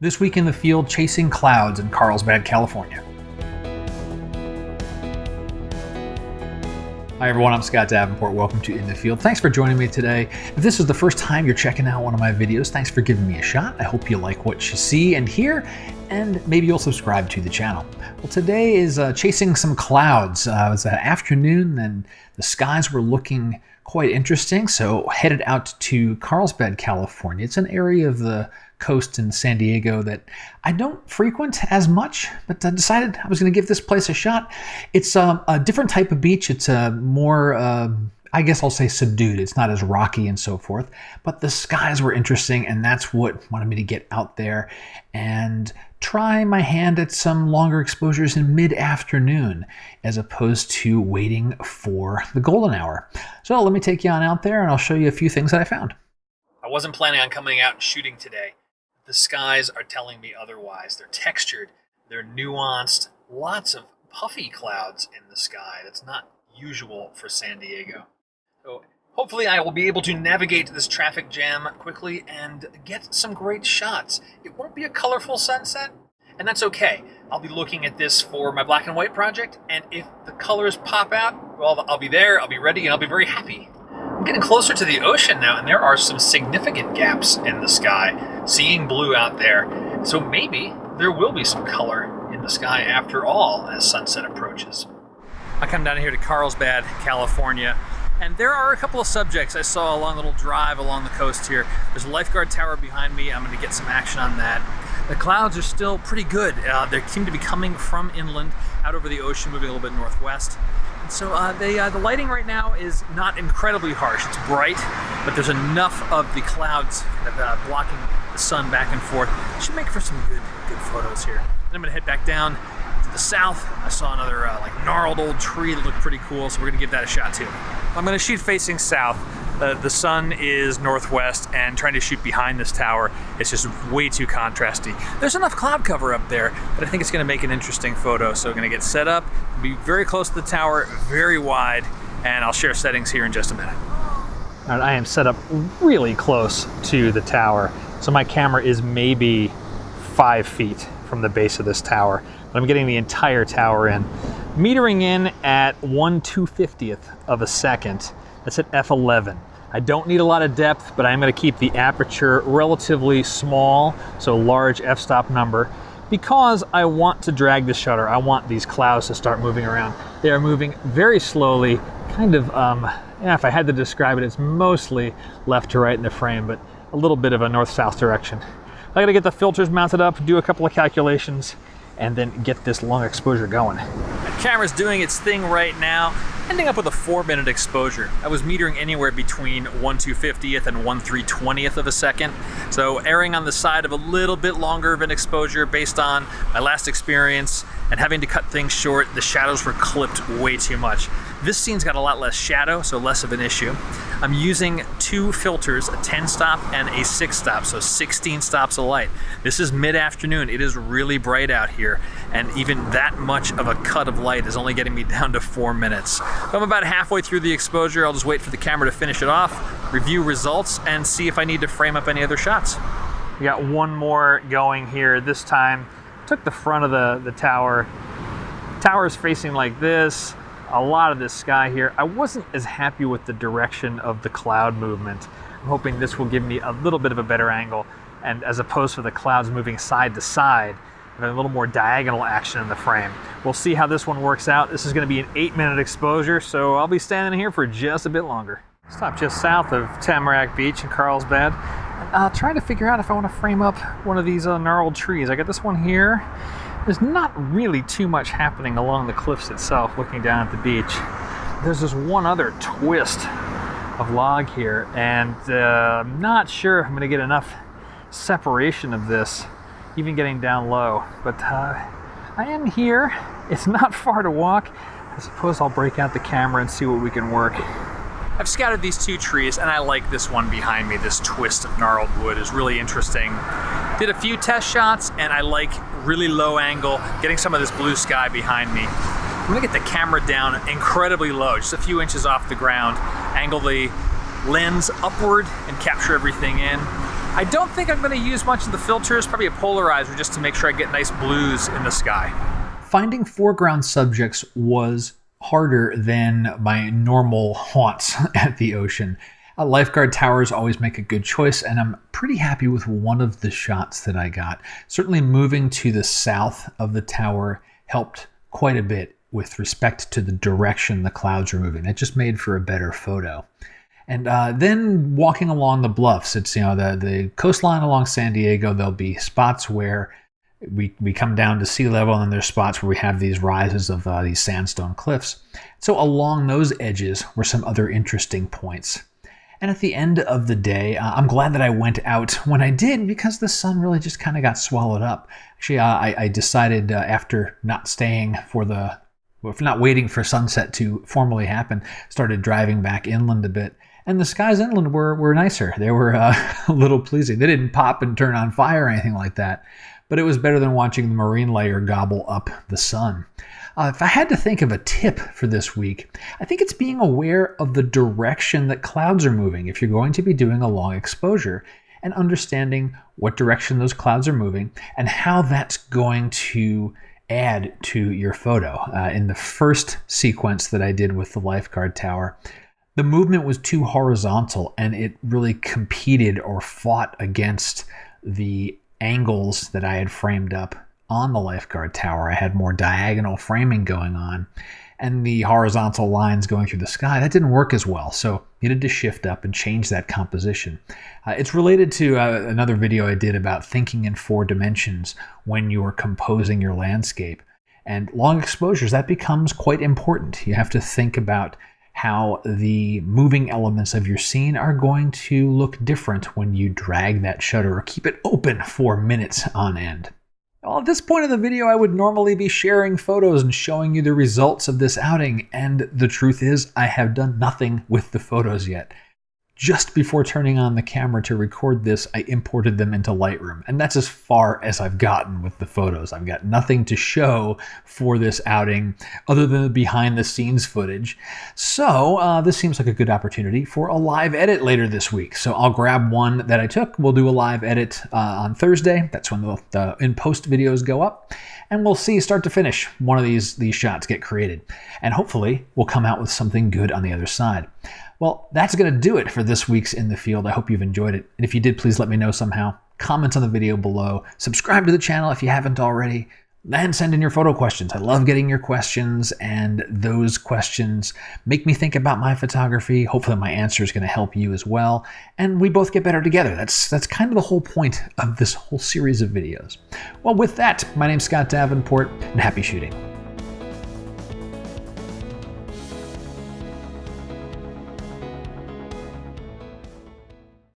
This week in the field, chasing clouds in Carlsbad, California. Hi everyone, I'm Scott Davenport. Welcome to In the Field. Thanks for joining me today. If this is the first time you're checking out one of my videos, thanks for giving me a shot. I hope you like what you see and hear, and maybe you'll subscribe to the channel. Well, today is chasing some clouds. It was an afternoon and the skies were looking quite interesting, so headed out to Carlsbad, California. It's an area of the coast in San Diego that I don't frequent as much, but I decided I was going to give this place a shot. It's a different type of beach. It's a more, I guess I'll say subdued. It's not as rocky and so forth, but the skies were interesting, and that's what wanted me to get out there and try my hand at some longer exposures in mid-afternoon as opposed to waiting for the golden hour. So let me take you on out there and I'll show you a few things that I found. I wasn't planning on coming out and shooting today. The skies are telling me otherwise. They're textured, they're nuanced, lots of puffy clouds in the sky. That's not usual for San Diego. So hopefully I will be able to navigate this traffic jam quickly and get some great shots. It won't be a colorful sunset, and that's okay. I'll be looking at this for my black and white project, and if the colors pop out, well, I'll be there, I'll be ready, and I'll be very happy. I'm getting closer to the ocean now, and there are some significant gaps in the sky. Seeing blue out there, so maybe there will be some color in the sky after all as sunset approaches. I come down here to Carlsbad, California, and there are a couple of subjects I saw along the little drive along the coast here. There's a lifeguard tower behind me. I'm going to get some action on that. The clouds are still pretty good. They seem to be coming from inland, out over the ocean, moving a little bit northwest. And so the lighting right now is not incredibly harsh. It's bright, but there's enough of the clouds kind of blocking the sun back and forth. It should make for some good photos here. Then I'm going to head back down to the south. I saw another like gnarled old tree that looked pretty cool, so we're going to give that a shot too. I'm going to shoot facing south. The sun is northwest, and trying to shoot behind this tower is just way too contrasty. There's enough cloud cover up there, but I think it's going to make an interesting photo. So I'm going to get set up, be very close to the tower, very wide, and I'll share settings here in just a minute. All right, I am set up really close to the tower, so my camera is maybe 5 feet from the base of this tower, but I'm getting the entire tower in. Metering in at 1/250th of a second. That's at f11. I don't need a lot of depth, but I'm going to keep the aperture relatively small, so large f-stop number, because I want to drag the shutter. I want these clouds to start moving around. They are moving very slowly, kind of, if I had to describe it, it's mostly left to right in the frame, but a little bit of a north-south direction. I got to get the filters mounted up, do a couple of calculations, and then get this long exposure going. The camera's doing its thing right now, ending up with a 4-minute exposure. I was metering anywhere between 1/250th and 1/320th of a second. So erring on the side of a little bit longer of an exposure based on my last experience and having to cut things short. The shadows were clipped way too much. This scene's got a lot less shadow, so less of an issue. I'm using 2 filters, a 10-stop and a 6-stop, so 16 stops of light. This is mid-afternoon. It is really bright out here, and even that much of a cut of light is only getting me down to 4 minutes. So I'm about halfway through the exposure. I'll just wait for the camera to finish it off, review results, and see if I need to frame up any other shots. We got one more going here. This time, took the front of the tower. Tower is facing like this. A lot of this sky here. I wasn't as happy with the direction of the cloud movement. I'm hoping this will give me a little bit of a better angle, and as opposed to the clouds moving side to side, having a little more diagonal action in the frame. We'll see how this one works out. This is going to be an 8-minute exposure, so I'll be standing here for just a bit longer. Stop just south of Tamarack Beach in Carlsbad. Trying to figure out if I want to frame up one of these gnarled trees. I got this one here. There's not really too much happening along the cliffs itself, looking down at the beach. There's this one other twist of log here, and I'm not sure if I'm going to get enough separation of this, even getting down low. But I am here. It's not far to walk. I suppose I'll break out the camera and see what we can work. I've scouted these 2 trees, and I like this one behind me. This twist of gnarled wood is really interesting. Did a few test shots, and I like really low angle, getting some of this blue sky behind me. I'm gonna get the camera down incredibly low, just a few inches off the ground, angle the lens upward and capture everything in. I don't think I'm going to use much of the filters, probably a polarizer just to make sure I get nice blues in the sky. Finding foreground subjects was harder than my normal haunts at the ocean. Lifeguard towers always make a good choice, and I'm pretty happy with one of the shots that I got. Certainly moving to the south of the tower helped quite a bit with respect to the direction the clouds were moving. It just made for a better photo. And then walking along the bluffs, it's the coastline along San Diego. There'll be spots where we come down to sea level, and then there's spots where we have these rises of these sandstone cliffs. So along those edges were some other interesting points. And at the end of the day, I'm glad that I went out when I did, because the sun really just kind of got swallowed up. Actually, I decided after not waiting for sunset to formally happen, started driving back inland a bit. And the skies inland were nicer. They were a little pleasing. They didn't pop and turn on fire or anything like that, but it was better than watching the marine layer gobble up the sun. If I had to think of a tip for this week, I think it's being aware of the direction that clouds are moving if you're going to be doing a long exposure, and understanding what direction those clouds are moving and how that's going to add to your photo. In the first sequence that I did with the lifeguard tower, the movement was too horizontal, and it really competed or fought against the angles that I had framed up on the lifeguard tower. I had more diagonal framing going on, and the horizontal lines going through the sky, that didn't work as well. So needed to shift up and change that composition. It's related to another video I did about thinking in 4 dimensions when you're composing your landscape. And long exposures, that becomes quite important. You have to think about how the moving elements of your scene are going to look different when you drag that shutter or keep it open for minutes on end. Well, at this point of the video, I would normally be sharing photos and showing you the results of this outing, and the truth is I have done nothing with the photos yet. Just before turning on the camera to record this, I imported them into Lightroom, and that's as far as I've gotten with the photos. I've got nothing to show for this outing other than the behind the scenes footage. So this seems like a good opportunity for a live edit later this week. So I'll grab one that I took. We'll do a live edit on Thursday. That's when the in-post videos go up. And we'll see start to finish one of these shots get created. And hopefully we'll come out with something good on the other side. Well, that's going to do it for this week's In the Field. I hope you've enjoyed it. And if you did, please let me know somehow. Comment on the video below. Subscribe to the channel if you haven't already. And send in your photo questions. I love getting your questions, and those questions make me think about my photography. Hopefully my answer is going to help you as well. And we both get better together. That's kind of the whole point of this whole series of videos. Well, with that, my name's Scott Davenport, and happy shooting.